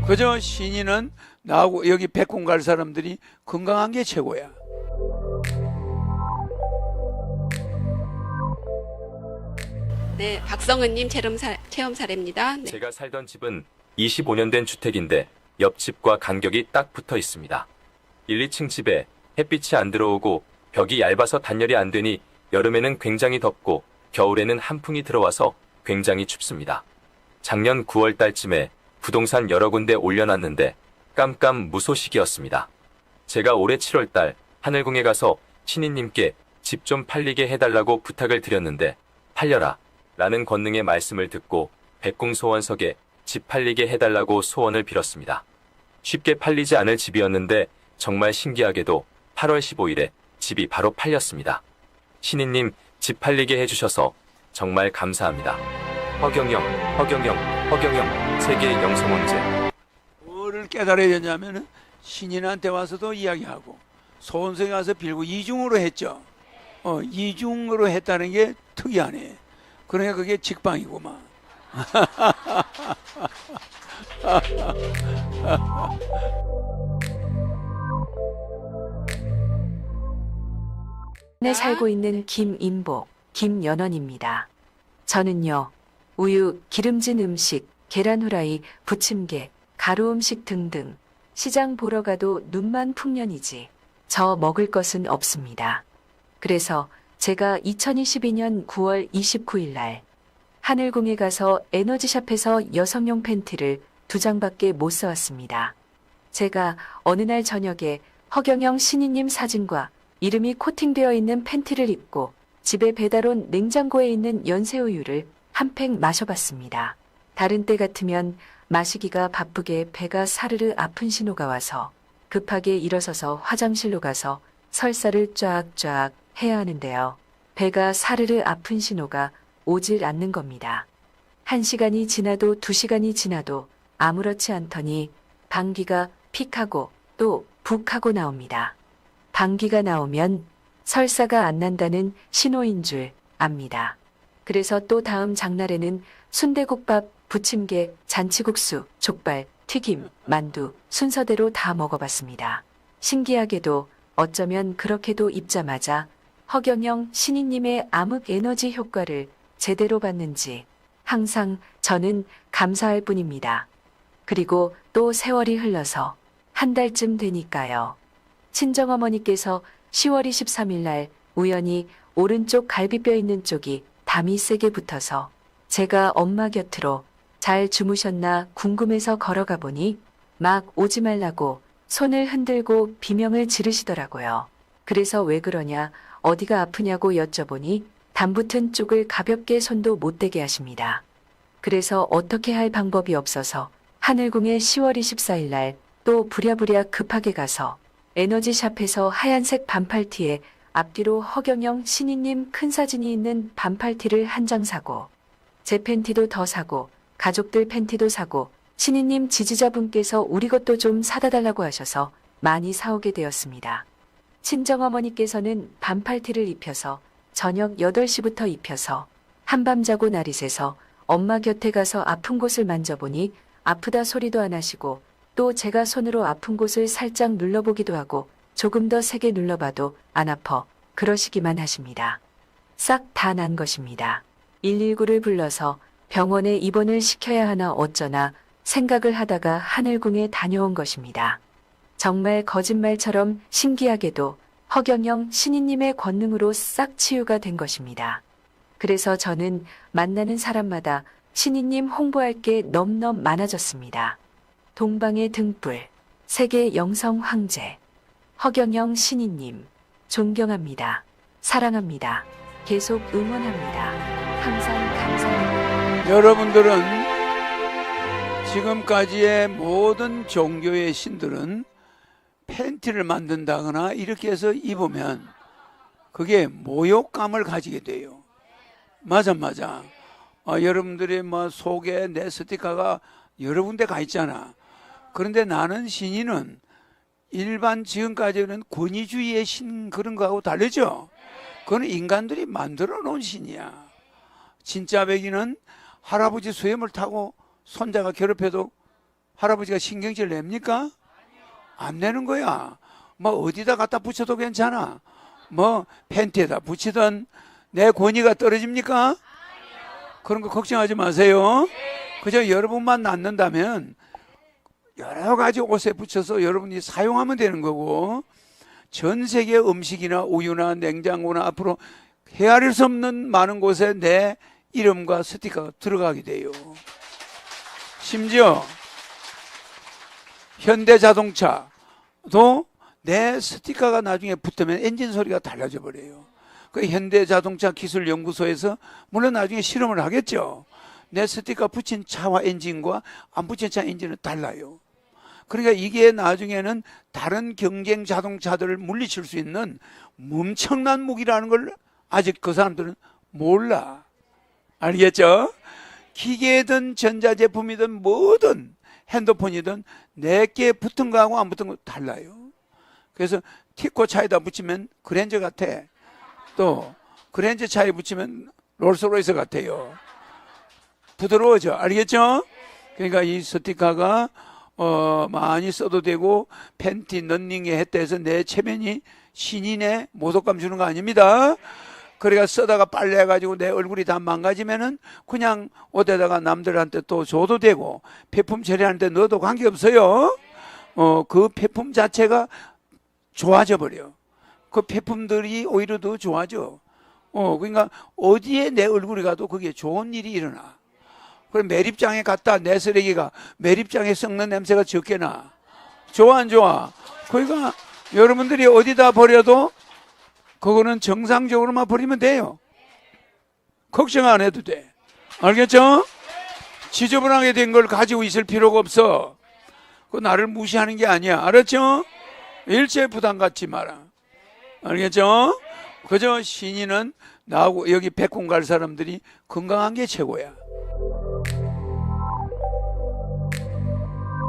그저 신인은 나하고 여기 백군 갈 사람들이 건강한 게 최고야. 네, 박성은님 체험 사례입니다. 네. 제가 살던 집은 25년 된 주택인데 옆집과 간격이 딱 붙어 있습니다. 1, 2층 집에 햇빛이 안 들어오고 벽이 얇아서 단열이 안 되니 여름에는 굉장히 덥고 겨울에는 한풍이 들어와서 굉장히 춥습니다. 작년 9월 달쯤에 부동산 여러 군데 올려놨는데 깜깜무소식이었습니다. 제가 올해 7월 달 하늘궁에 가서 신인님께 집 좀 팔리게 해달라고 부탁을 드렸는데 팔려라 라는 권능의 말씀을 듣고 백궁소원석에 집 팔리게 해달라고 소원을 빌었습니다. 쉽게 팔리지 않을 집이었는데 정말 신기하게도 8월 15일에 집이 바로 팔렸습니다. 신인님 집 팔리게 해주셔서 정말 감사합니다. 허경영 세계 영성왕제. 뭐를 깨달아야 되냐면은 신인한테 와서도 이야기하고 소원석에 가서 빌고 이중으로 했죠. 이중으로 했다는 게 특이하네. 그러니까 그게 직방이구만. 네, 살고 있는 김인복, 김연원입니다. 저는요, 우유, 기름진 음식, 계란 후라이, 부침개, 가루 음식 등등 시장 보러 가도 눈만 풍년이지 저 먹을 것은 없습니다. 그래서 제가 2022년 9월 29일 날 하늘궁에 가서 에너지샵에서 여성용 팬티를 2장밖에 못 사왔습니다. 제가 어느 날 저녁에 허경영 신인님 사진과 이름이 코팅되어 있는 팬티를 입고 집에 배달 온 냉장고에 있는 연새우유를 한 팩 마셔봤습니다. 다른 때 같으면 마시기가 바쁘게 배가 사르르 아픈 신호가 와서 급하게 일어서서 화장실로 가서 설사를 쫙쫙 해야 하는데요. 배가 사르르 아픈 신호가 오질 않는 겁니다. 1시간이 지나도 2시간이 지나도 아무렇지 않더니 방귀가 픽하고 또 북하고 나옵니다. 방귀가 나오면 설사가 안 난다는 신호인 줄 압니다. 그래서 또 다음 장날에는 순대국밥, 부침개, 잔치국수, 족발, 튀김, 만두 순서대로 다 먹어봤습니다. 신기하게도 어쩌면 그렇게도 입자마자 허경영 신인님의 암흑 에너지 효과를 제대로 받는지 항상 저는 감사할 뿐입니다. 그리고 또 세월이 흘러서 한 달쯤 되니까요. 친정어머니께서 10월 23일 날 우연히 오른쪽 갈비뼈 있는 쪽이 담이 세게 붙어서 제가 엄마 곁으로 잘 주무셨나 궁금해서 걸어가 보니 막 오지 말라고 손을 흔들고 비명을 지르시더라고요. 그래서 왜 그러냐, 어디가 아프냐고 여쭤보니 담 붙은 쪽을 가볍게 손도 못 대게 하십니다. 그래서 어떻게 할 방법이 없어서 하늘궁에 10월 24일 날 또 부랴부랴 급하게 가서 에너지샵에서 하얀색 반팔티에 앞뒤로 허경영 신인님 큰 사진이 있는 반팔티를 한 장 사고 제 팬티도 더 사고 가족들 팬티도 사고 신인님 지지자분께서 우리 것도 좀 사다 달라고 하셔서 많이 사오게 되었습니다. 친정어머니께서는 반팔티를 입혀서 저녁 8시부터 입혀서 한밤 자고 날이 새서 엄마 곁에 가서 아픈 곳을 만져보니 아프다 소리도 안 하시고 또 제가 손으로 아픈 곳을 살짝 눌러보기도 하고 조금 더 세게 눌러봐도 안 아파 그러시기만 하십니다. 싹 다 난 것입니다. 119를 불러서 병원에 입원을 시켜야 하나 어쩌나 생각을 하다가 하늘궁에 다녀온 것입니다. 정말 거짓말처럼 신기하게도 허경영 신인님의 권능으로 싹 치유가 된 것입니다. 그래서 저는 만나는 사람마다 신인님 홍보할 게 넘넘 많아졌습니다. 동방의 등불, 세계 영성 황제, 허경영 신인님, 존경합니다. 사랑합니다. 계속 응원합니다. 항상 감사합니다. 여러분들은 지금까지의 모든 종교의 신들은 팬티를 만든다거나 이렇게 해서 입으면 그게 모욕감을 가지게 돼요. 맞아. 여러분들의 뭐 속에 내 스티커가 여러 군데 가 있잖아. 그런데 나는 신인은 일반 지금까지는 권위주의의 신 그런 거하고 다르죠. 그건 인간들이 만들어 놓은 신이야. 진짜 배기는 할아버지 수염을 타고 손자가 괴롭혀도 할아버지가 신경질 냅니까? 안 내는 거야. 뭐 어디다 갖다 붙여도 괜찮아. 뭐 팬티에다 붙이든 내 권위가 떨어집니까? 그런 거 걱정하지 마세요. 그저 여러분만 낳는다면 여러 가지 옷에 붙여서 여러분이 사용하면 되는 거고, 전 세계 음식이나 우유나 냉장고나 앞으로 헤아릴 수 없는 많은 곳에 내 이름과 스티커가 들어가게 돼요. 심지어 현대자동차도 내 스티커가 나중에 붙으면 엔진 소리가 달라져 버려요. 그 현대자동차 기술연구소에서 물론 나중에 실험을 하겠죠. 내 스티커 붙인 차와 엔진과 안 붙인 차 엔진은 달라요. 그러니까 이게 나중에는 다른 경쟁 자동차들을 물리칠 수 있는 엄청난 무기라는 걸 아직 그 사람들은 몰라. 알겠죠? 기계든 전자제품이든 뭐든 핸드폰이든 내게 붙은 거하고 안 붙은 거 달라요. 그래서 티코 차에다 붙이면 그랜저 같아. 또 그랜저 차에 붙이면 롤스로이스 같아요. 부드러워져. 알겠죠? 그러니까 이 스티커가 많이 써도 되고 팬티 런닝에 했다 해서 내 체면이 신인의 모독감 주는 거 아닙니다. 그러니까 쓰다가 빨래해가지고 내 얼굴이 다 망가지면은 그냥 옷에다가 남들한테 또 줘도 되고 폐품 처리하는데 넣어도 관계없어요. 그 폐품 자체가 좋아져 버려. 그 폐품들이 오히려 더 좋아져. 그러니까 어디에 내 얼굴이 가도 거기에 좋은 일이 일어나. 그럼 매립장에 갔다 내 쓰레기가 매립장에 썩는 냄새가 적게 나. 좋아 안 좋아? 그러니까 여러분들이 어디다 버려도 그거는 정상적으로만 버리면 돼요. 걱정 안 해도 돼. 알겠죠? 지저분하게 된 걸 가지고 있을 필요가 없어. 그거 나를 무시하는 게 아니야. 알았죠? 일체 부담 갖지 마라. 알겠죠? 그저 신인은 나하고 여기 백군 갈 사람들이 건강한 게 최고야.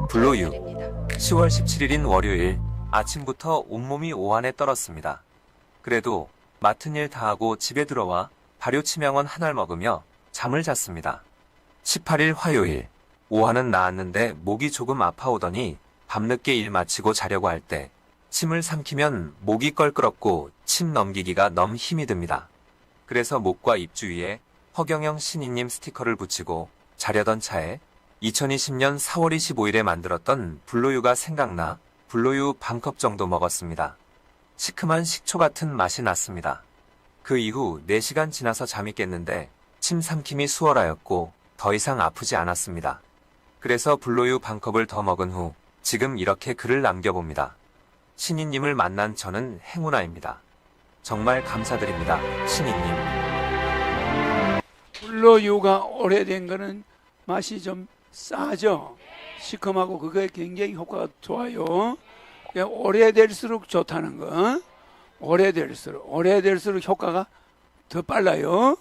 블루유. 사례입니다. 10월 17일인 월요일 아침부터 온몸이 오한에 떨었습니다. 그래도 맡은 일 다 하고 집에 들어와 발효치명원 하나를 먹으며 잠을 잤습니다. 18일 화요일 오한은 나았는데 목이 조금 아파오더니 밤늦게 일 마치고 자려고 할 때 침을 삼키면 목이 껄끄럽고 침 넘기기가 너무 힘이 듭니다. 그래서 목과 입 주위에 허경영 신인님 스티커를 붙이고 자려던 차에 2020년 4월 25일에 만들었던 블루유가 생각나 블루유 반컵 정도 먹었습니다. 시큼한 식초 같은 맛이 났습니다. 그 이후 4시간 지나서 잠이 깼는데 침 삼킴이 수월하였고 더 이상 아프지 않았습니다. 그래서 블루유 반컵을 더 먹은 후 지금 이렇게 글을 남겨봅니다. 신인님을 만난 저는 행운아입니다. 정말 감사드립니다. 신인님. 블루유가 오래된 거는 맛이 좀 싸죠. 시큼하고 그거에 굉장히 효과가 좋아요. 오래될수록 좋다는 거. 오래될수록 효과가 더 빨라요.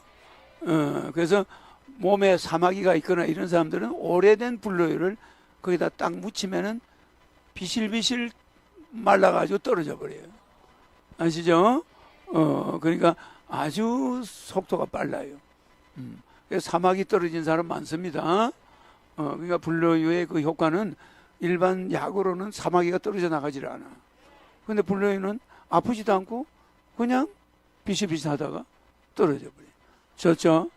그래서 몸에 사마귀가 있거나 이런 사람들은 오래된 블루유를 거기다 딱 묻히면은 비실비실 말라가지고 떨어져 버려요. 아시죠? 그러니까 아주 속도가 빨라요. 그래서 사마귀 떨어진 사람 많습니다. 그러니까 블루유의 그 효과는 일반 약으로는 사마귀가 떨어져 나가질 않아. 근데 블루유는 아프지도 않고 그냥 비실비실하다가 떨어져 버려. 좋죠?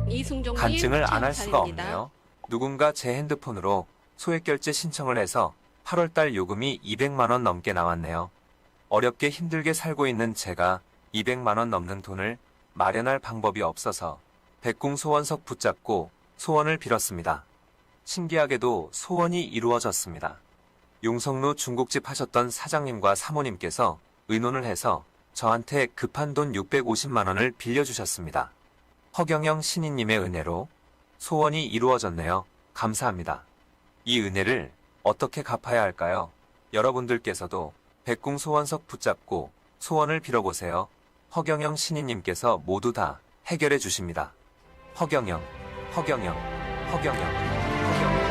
이승종님 간증을 안 할 체험 수가 사례입니다. 없네요. 누군가 제 핸드폰으로 소액결제 신청을 해서 8월달 요금이 200만원 넘게 나왔네요. 어렵게 힘들게 살고 있는 제가 200만원 넘는 돈을 마련할 방법이 없어서 백궁소원석 붙잡고 소원을 빌었습니다. 신기하게도 소원이 이루어졌습니다. 용성루 중국집 하셨던 사장님과 사모님께서 의논을 해서 저한테 급한 돈 650만원을 빌려주셨습니다. 허경영 신인님의 은혜로 소원이 이루어졌네요. 감사합니다. 이 은혜를 어떻게 갚아야 할까요? 여러분들께서도 백궁소원석 붙잡고 소원을 빌어보세요. 허경영 신인님께서 모두 다 해결해 주십니다. 허경영, 허경영, 허경영, 허경영.